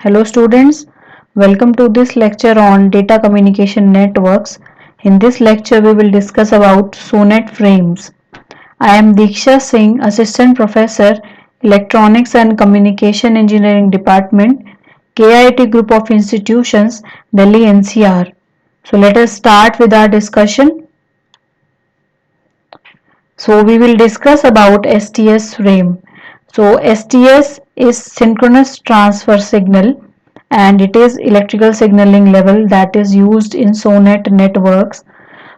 Hello students, welcome to this lecture on data communication networks. In this lecture we will discuss about SONET frames. I am Diksha Singh, Assistant Professor, Electronics and Communication Engineering Department, KIT Group of Institutions, Delhi NCR. So let us start with our discussion. So we will discuss about STS frame. So STS is synchronous transfer signal and it is electrical signaling level that is used in SONET networks.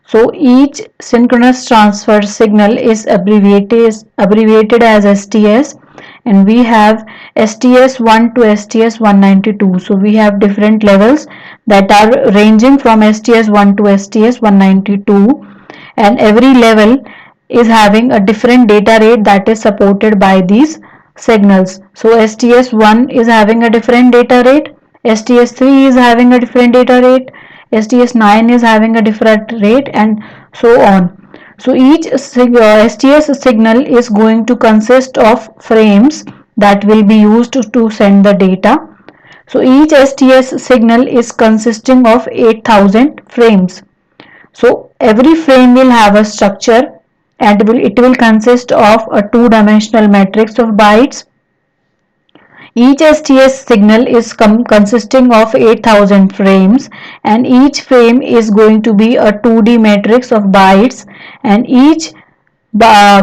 So each synchronous transfer signal is abbreviated as STS, and we have STS1 to STS192. So we have different levels that are ranging from STS1 to STS192, and every level is having a different data rate that is supported by these signals. So STS1 is having a different data rate, STS3 is having a different data rate, STS9 is having a different rate, and so on. So each STS signal is going to consist of frames that will be used to send the data. So each STS signal is consisting of 8000 frames. So every frame will have a structure and it will consist of a two-dimensional matrix of bytes. Each STS signal is consisting of 8000 frames, and each frame is going to be a 2D matrix of bytes, and each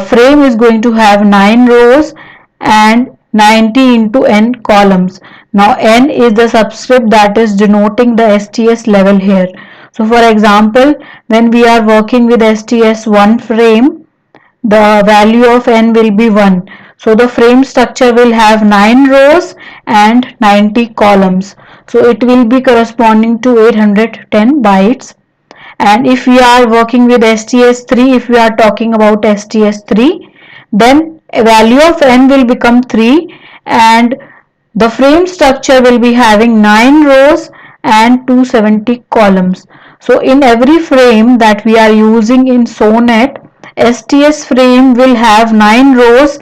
frame is going to have 9 rows and 90 into n columns. Now n is the subscript that is denoting the STS level here. So for example, when we are working with STS1 frame, the value of n will be 1. So the frame structure will have 9 rows and 90 columns. So it will be corresponding to 810 bytes. And if we are working with STS3, if we are talking about STS3, then a value of n will become 3, and the frame structure will be having 9 rows and 270 columns. So in every frame that we are using in SONET, STS frame will have 9 rows,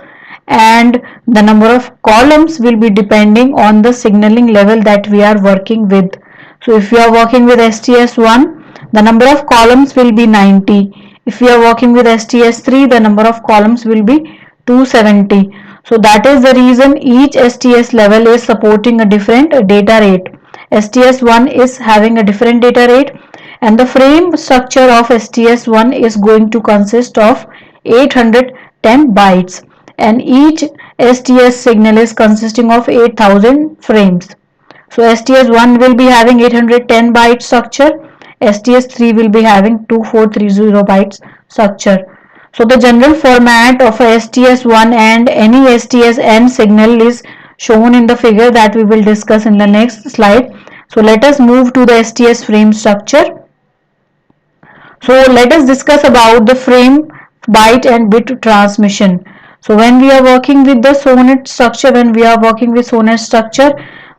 and the number of columns will be depending on the signaling level that we are working with. So if we are working with STS1, the number of columns will be 90. If we are working with STS3, the number of columns will be 270. So that is the reason each STS level is supporting a different data rate. STS1 is having a different data rate, and the frame structure of STS1 is going to consist of 810 bytes, and each STS signal is consisting of 8000 frames. So STS1 will be having 810 byte structure, STS3 will be having 2430 bytes structure. So the general format of a STS1 and any STSN signal is shown in the figure that we will discuss in the next slide. So let us move to the STS frame structure. So let us discuss about the frame, byte and bit transmission. So when we are working with the SONET structure,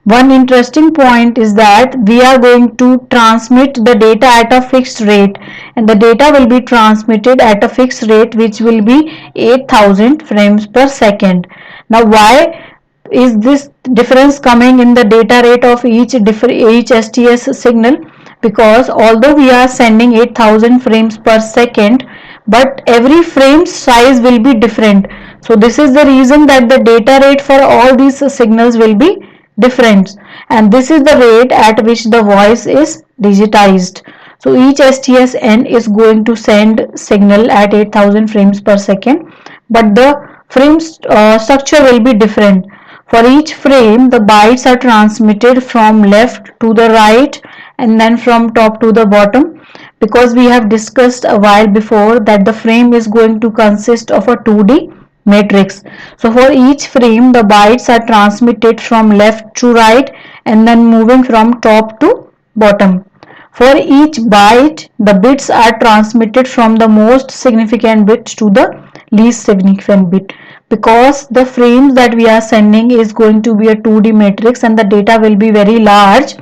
one interesting point is that we are going to transmit the data at a fixed rate, and the data will be transmitted at a fixed rate which will be 8000 frames per second. Now why is this difference coming in the data rate of each STS signal? Because although we are sending 8000 frames per second, but every frame size will be different. So this is the reason that the data rate for all these signals will be different, and this is the rate at which the voice is digitized. So each STSN is going to send signal at 8000 frames per second, but the frame structure will be different. For each frame, the bytes are transmitted from left to the right and then from top to the bottom, because we have discussed a while before that the frame is going to consist of a 2D matrix. So for each frame, the bytes are transmitted from left to right and then moving from top to bottom. For each byte, the bits are transmitted from the most significant bit to the least significant bit, because the frames that we are sending is going to be a 2D matrix and the data will be very large.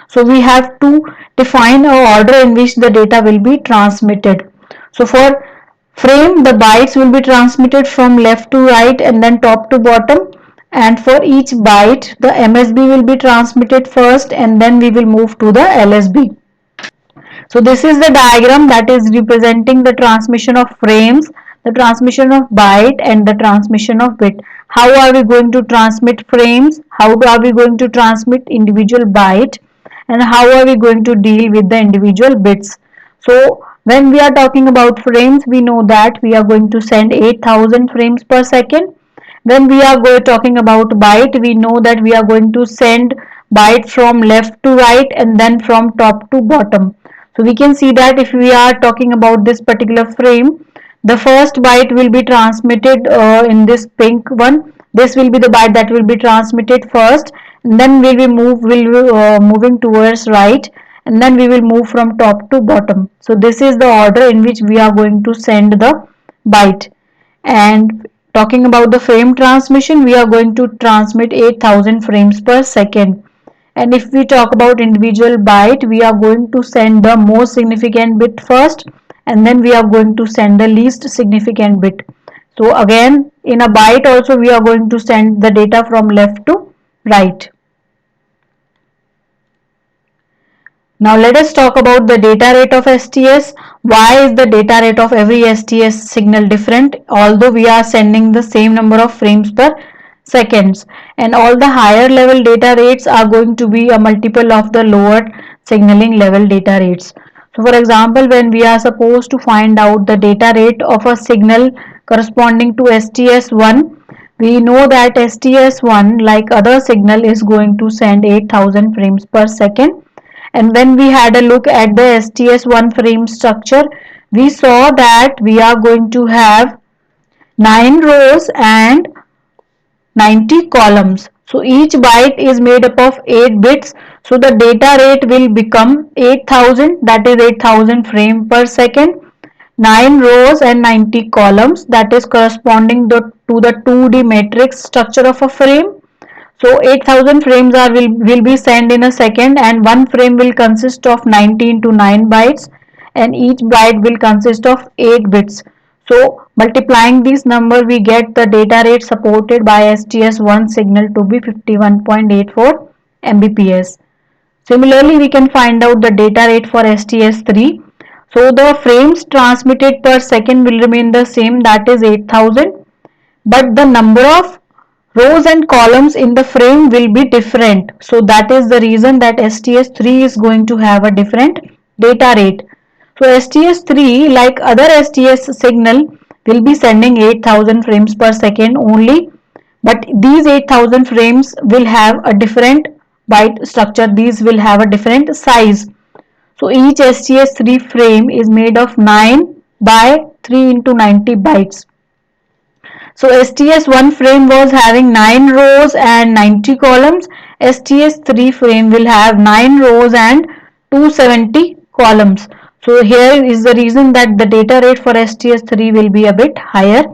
So we have to define an order in which the data will be transmitted. So for frame, the bytes will be transmitted from left to right and then top to bottom, and for each byte the MSB will be transmitted first and then we will move to the LSB. So this is the diagram that is representing the transmission of frames, the transmission of byte and the transmission of bit. How are we going to transmit frames? How are we going to transmit individual byte? And how are we going to deal with the individual bits? So when we are talking about frames, we know that we are going to send 8000 frames per second. When we are talking about byte, we know that we are going to send byte from left to right and then from top to bottom. So we can see that if we are talking about this particular frame, the first byte will be transmitted in this pink one. This will be the byte that will be transmitted first, and then we will moving towards right, and then we will move from top to bottom. So this is the order in which we are going to send the byte. And talking about the frame transmission, we are going to transmit 8000 frames per second. And if we talk about individual byte, we are going to send the most significant bit first and then we are going to send the least significant bit. So again, in a byte also we are going to send the data from left to right. Now let us talk about the data rate of STS. Why is the data rate of every STS signal different, although we are sending the same number of frames per seconds, and all the higher level data rates are going to be a multiple of the lower signaling level data rates. So for example, when we are supposed to find out the data rate of a signal corresponding to STS1, we know that STS1, like other signal, is going to send 8000 frames per second. And when we had a look at the STS1 frame structure, we saw that we are going to have 9 rows and 90 columns. So each byte is made up of 8 bits. So the data rate will become 8000, that is 8000 frame per second, 9 rows and 90 columns, that is corresponding to the 2D matrix structure of a frame. So 8000 frames will be sent in a second, and one frame will consist of 90 into 9 bytes, and each byte will consist of 8 bits. So multiplying these number, we get the data rate supported by STS1 signal to be 51.84 Mbps. Similarly, we can find out the data rate for STS3. So the frames transmitted per second will remain the same, that is 8000, but the number of rows and columns in the frame will be different. So that is the reason that STS3 is going to have a different data rate. So STS3, like other STS signal, will be sending 8000 frames per second only, but these 8000 frames will have a different byte structure. These will have a different size. So each STS3 frame is made of 9 by 3 into 90 bytes. So STS1 frame was having 9 rows and 90 columns. STS3 frame will have 9 rows and 270 columns. So here is the reason that the data rate for STS3 will be a bit higher,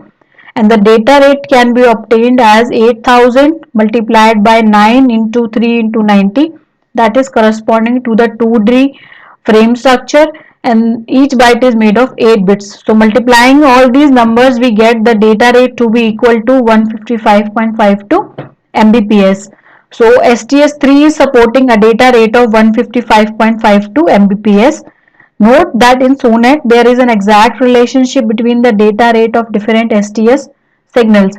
and the data rate can be obtained as 8000 multiplied by 9 into 3 into 90, that is corresponding to the 2D frame structure, and each byte is made of 8 bits. So multiplying all these numbers, we get the data rate to be equal to 155.52 Mbps. So STS3 is supporting a data rate of 155.52 Mbps. Note that in SONET there is an exact relationship between the data rate of different STS signals.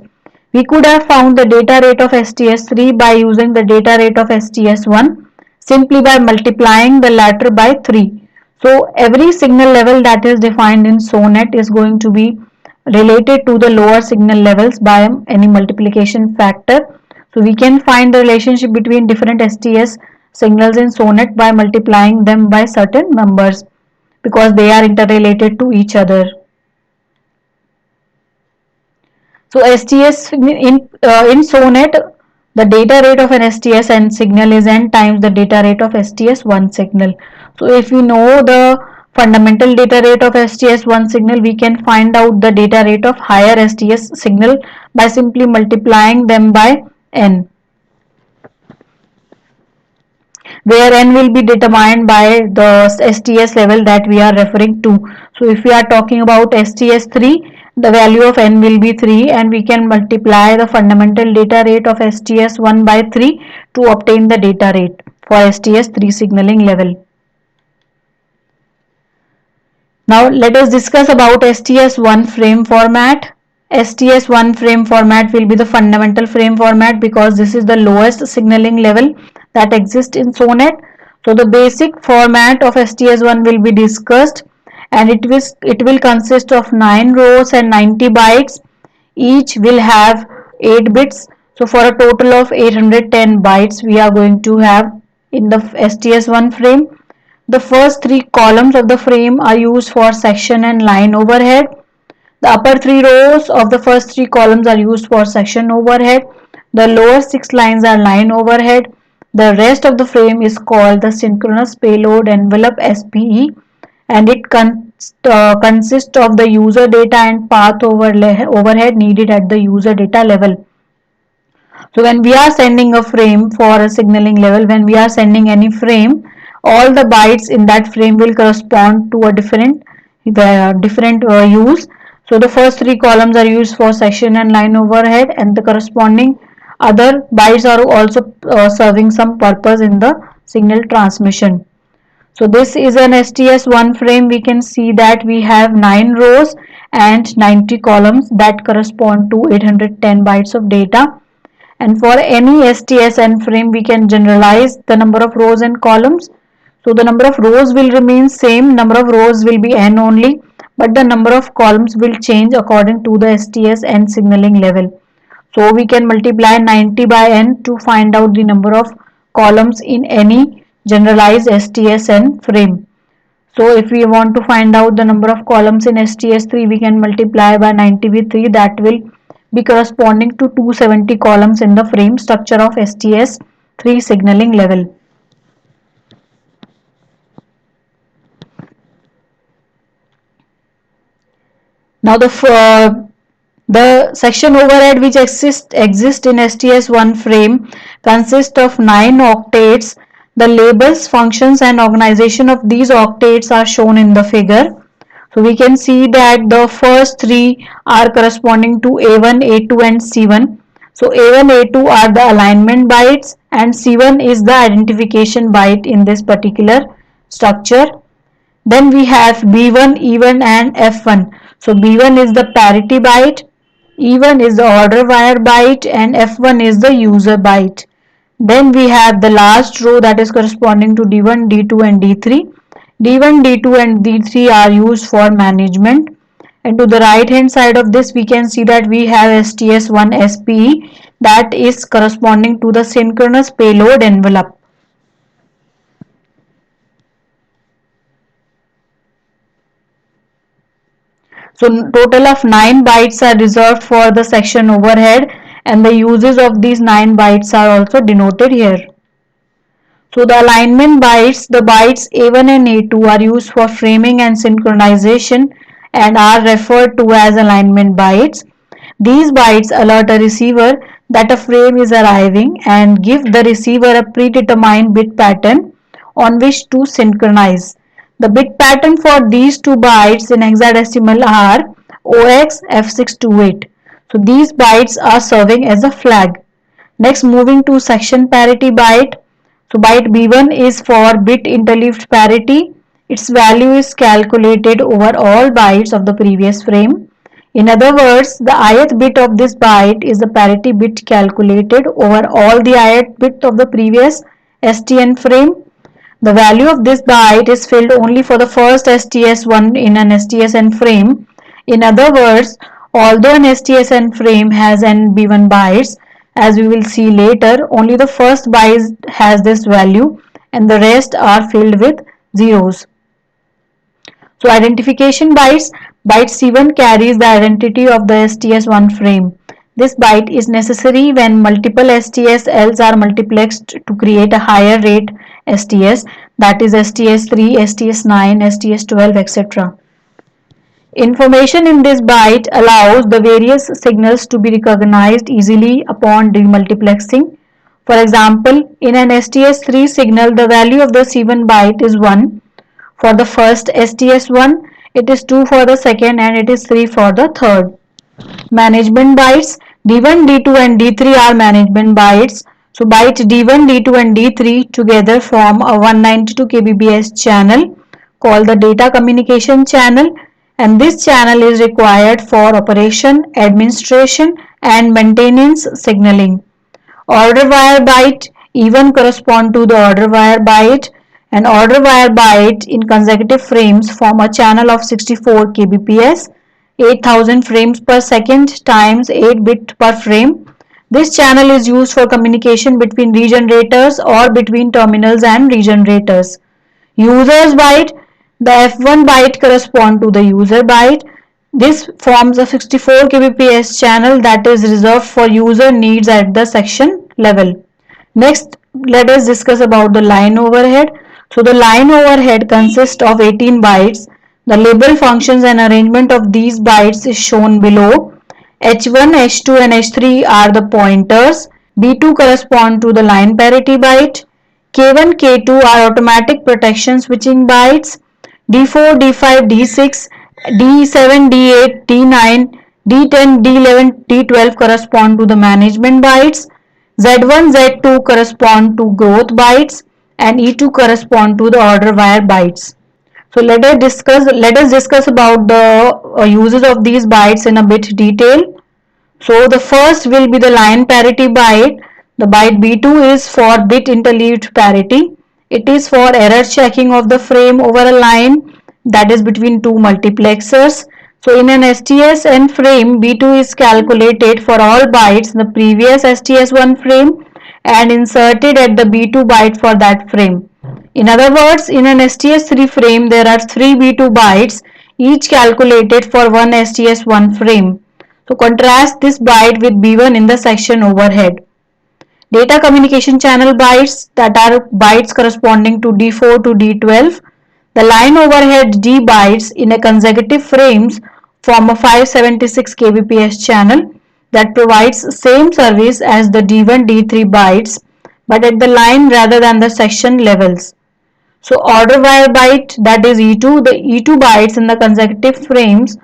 We could have found the data rate of STS3 by using the data rate of STS1 simply by multiplying the latter by 3. So every signal level that is defined in SONET is going to be related to the lower signal levels by any multiplication factor. So we can find the relationship between different STS signals in SONET by multiplying them by certain numbers, because they are interrelated to each other. So STS in SONET, the data rate of an STS and signal is n times the data rate of STS1 signal. So if we know the fundamental data rate of STS1 signal, we can find out the data rate of higher STS signal by simply multiplying them by n. where n will be determined by the STS level that we are referring to. So if we are talking about STS 3, the value of n will be 3, and we can multiply the fundamental data rate of STS 1 by 3 to obtain the data rate for STS 3 signaling level. Now let us discuss about STS1 frame format. STS1 frame format will be the fundamental frame format because this is the lowest signaling level that exists in SONET. So the basic format of STS1 will be discussed, and it will consist of 9 rows and 90 bytes. Each will have 8 bits. So for a total of 810 bytes we are going to have in the STS1 frame. The first 3 columns of the frame are used for section and line overhead. The upper 3 rows of the first 3 columns are used for section overhead. The lower 6 lines are line overhead. The rest of the frame is called the synchronous payload envelope SPE, and it consists of the user data and path overhead needed at the user data level. So when we are sending a frame for a signaling level, when we are sending any frame, all the bytes in that frame will correspond to a different use. So the first 3 columns are used for section and line overhead, and the corresponding other bytes are also serving some purpose in the signal transmission. So this is an STS1 frame. We can see that we have 9 rows and 90 columns that correspond to 810 bytes of data. And for any STSN frame we can generalize the number of rows and columns. So the number of rows will remain same, number of rows will be n only, but the number of columns will change according to the STSN signaling level. So we can multiply 90 by n to find out the number of columns in any generalized STSN frame. So if we want to find out the number of columns in STS3, we can multiply by 90 with 3. That will be corresponding to 270 columns in the frame structure of STS3 signaling level. Now the section overhead which exists in STS1 frame consists of 9 octets. The labels, functions and organization of these octets are shown in the figure. So we can see that the first 3 are corresponding to A1, A2 and C1. So A1, A2 are the alignment bytes and C1 is the identification byte in this particular structure. Then we have B1, E1 and F1. So B1 is the parity byte, E1 is the order wire byte and F1 is the user byte. Then we have the last row that is corresponding to D1, D2 and D3. D1, D2 and D3 are used for management. And to the right hand side of this we can see that we have STS1 SPE that is corresponding to the synchronous payload envelope. So total of 9 bytes are reserved for the section overhead, and the uses of these 9 bytes are also denoted here. So the alignment bytes, the bytes A1 and A2 are used for framing and synchronization and are referred to as alignment bytes. These bytes alert a receiver that a frame is arriving and give the receiver a predetermined bit pattern on which to synchronize. The bit pattern for these 2 bytes in hexadecimal are OX F628. So these bytes are serving as a flag. Next, moving to section parity byte. So byte B1 is for bit interleaved parity. Its value is calculated over all bytes of the previous frame. In other words, the ith bit of this byte is the parity bit calculated over all the ith bit of the previous STN frame. The value of this byte is filled only for the first STS1 in an STSN frame. In other words, although an STSN frame has n B1 bytes, as we will see later, only the first byte has this value and the rest are filled with zeros. So identification bytes, byte C1 carries the identity of the STS1 frame. This byte is necessary when multiple STSLs are multiplexed to create a higher rate STS, that is STS3, STS9, STS12, etc. Information in this byte allows the various signals to be recognized easily upon demultiplexing. For example, in an STS3 signal, the value of the C1 byte is 1 for the first STS1, it is 2 for the second, and it is 3 for the third. Management bytes D1, D2 and D3 are management bytes. So byte D1, D2 and D3 together form a 192 kbps channel called the data communication channel, and this channel is required for operation, administration and maintenance signaling. Order wire byte even correspond to the order wire byte, and order wire byte in consecutive frames form a channel of 64 kbps, 8000 frames per second times 8 bit per frame. This channel is used for communication between regenerators or between terminals and regenerators. User's byte, the F1 byte correspond to the user byte. This forms a 64 kbps channel that is reserved for user needs at the section level. Next, let us discuss about the line overhead. So the line overhead consists of 18 bytes. The label functions and arrangement of these bytes is shown below. H1, H2 and H3 are the pointers. B2 correspond to the line parity byte. K1, K2 are automatic protection switching bytes. D4, D5, D6, D7, D8, D9, D10, D11, D12 correspond to the management bytes. Z1, Z2 correspond to growth bytes, and E2 correspond to the order wire bytes. So let us discuss about the uses of these bytes in a bit detail. So the first will be the line parity byte. The byte B2 is for bit interleaved parity. It is for error checking of the frame over a line that is between two multiplexers. So in an STS-N frame, B2 is calculated for all bytes in the previous STS1 frame and inserted at the B2 byte for that frame. In other words, in an STS3 frame, there are 3 B2 bytes, each calculated for one STS1 frame. So contrast this byte with B1 in the section overhead. Data communication channel bytes, that are bytes corresponding to D4 to D12. The line overhead D bytes in a consecutive frames form a 576 kbps channel that provides same service as the D1 D3 bytes but at the line rather than the section levels. So order wire byte, that is E2, the E2 bytes in the consecutive frames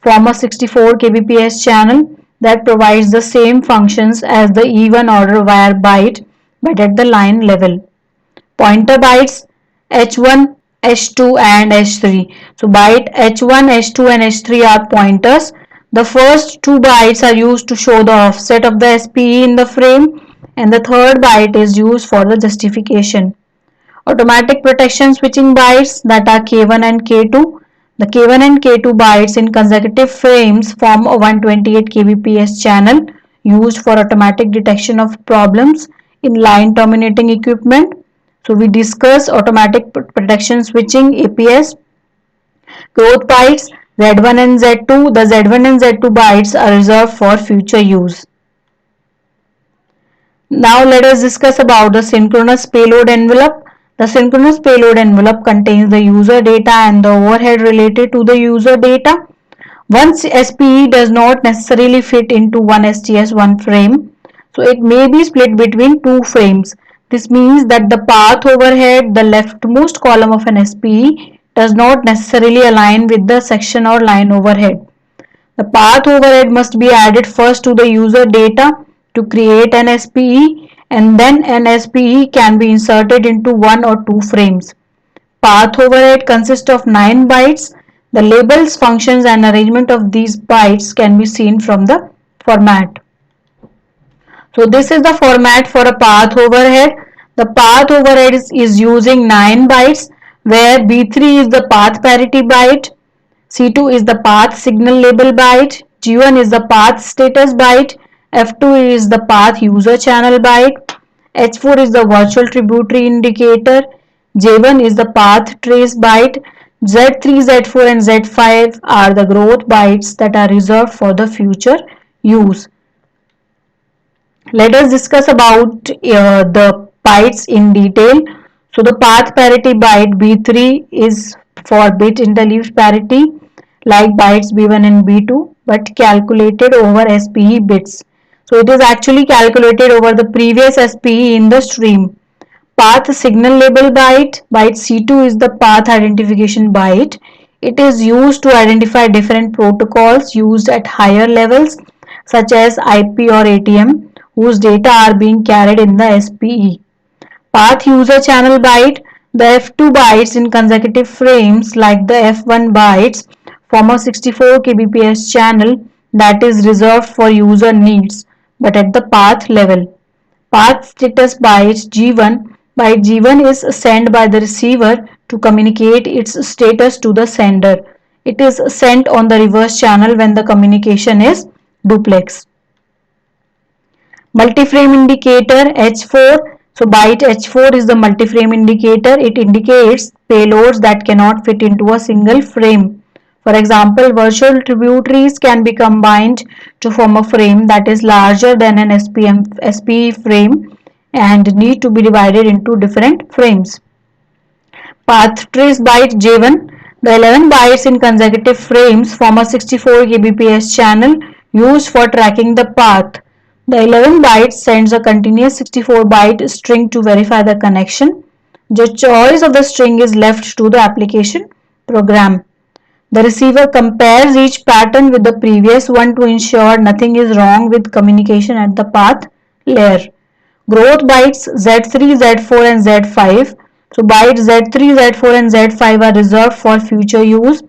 form a 64 kbps channel that provides the same functions as the E1 order wire byte but at the line level. Pointer bytes H1, H2 and H3. So byte H1, H2 and H3 are pointers. The first two bytes are used to show the offset of the SPE in the frame, and the third byte is used for the justification. Automatic protection switching bytes, that are K1 and K2. The K1 and K2 bytes in consecutive frames form a 128 kbps channel used for automatic detection of problems in line terminating equipment. So we discuss automatic protection switching APS. Growth bytes Z1 and Z2. The Z1 and Z2 bytes are reserved for future use. Now let us discuss about the synchronous payload envelope. The synchronous payload envelope contains the user data and the overhead related to the user data. One SPE does not necessarily fit into one STS1 frame, so it may be split between two frames. This means that the path overhead, the leftmost column of an SPE, does not necessarily align with the section or line overhead. The path overhead must be added first to the user data to create an SPE, and then an SPE can be inserted into one or two frames. Path overhead consists of 9 bytes. The labels, functions and arrangement of these bytes can be seen from the format. So this is the format for a path overhead. The path overhead is using 9 bytes, where B3 is the path parity byte, C2 is the path signal label byte, G1 is the path status byte, F2 is the path user channel byte, H4 is the virtual tributary indicator, J1 is the path trace byte, Z3, Z4 and Z5 are the growth bytes that are reserved for the future use. Let us discuss about the bytes in detail. So the path parity byte B3 is for bit interleaved parity like bytes B1 and B2 but calculated over SPE bits. So it is actually calculated over the previous SPE in the stream. Path signal label byte. Byte C2 is the path identification byte. It is used to identify different protocols used at higher levels such as IP or ATM whose data are being carried in the SPE. Path user channel byte. The F2 bytes in consecutive frames like the F1 bytes form a 64 kbps channel that is reserved for user needs but at the path level. Path status byte G1. Byte G1 is sent by the receiver to communicate its status to the sender. It is sent on the reverse channel when the communication is duplex. Multi-frame indicator H4. So byte H4 is the multi-frame indicator. It indicates payloads that cannot fit into a single frame. For example, virtual tributaries can be combined to form a frame that is larger than an SPE frame and need to be divided into different frames. Path trace byte J1. The 11 bytes in consecutive frames form a 64 kbps channel used for tracking the path. The 11 bytes sends a continuous 64 byte string to verify the connection. The choice of the string is left to the application program. The receiver compares each pattern with the previous one to ensure nothing is wrong with communication at the path layer. Growth bytes Z3, Z4 and Z5. So bytes Z3, Z4 and Z5 are reserved for future use.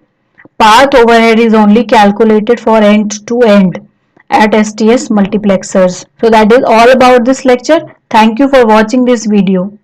Path overhead is only calculated for end to end at STS multiplexers. So that is all about this lecture. Thank you for watching this video.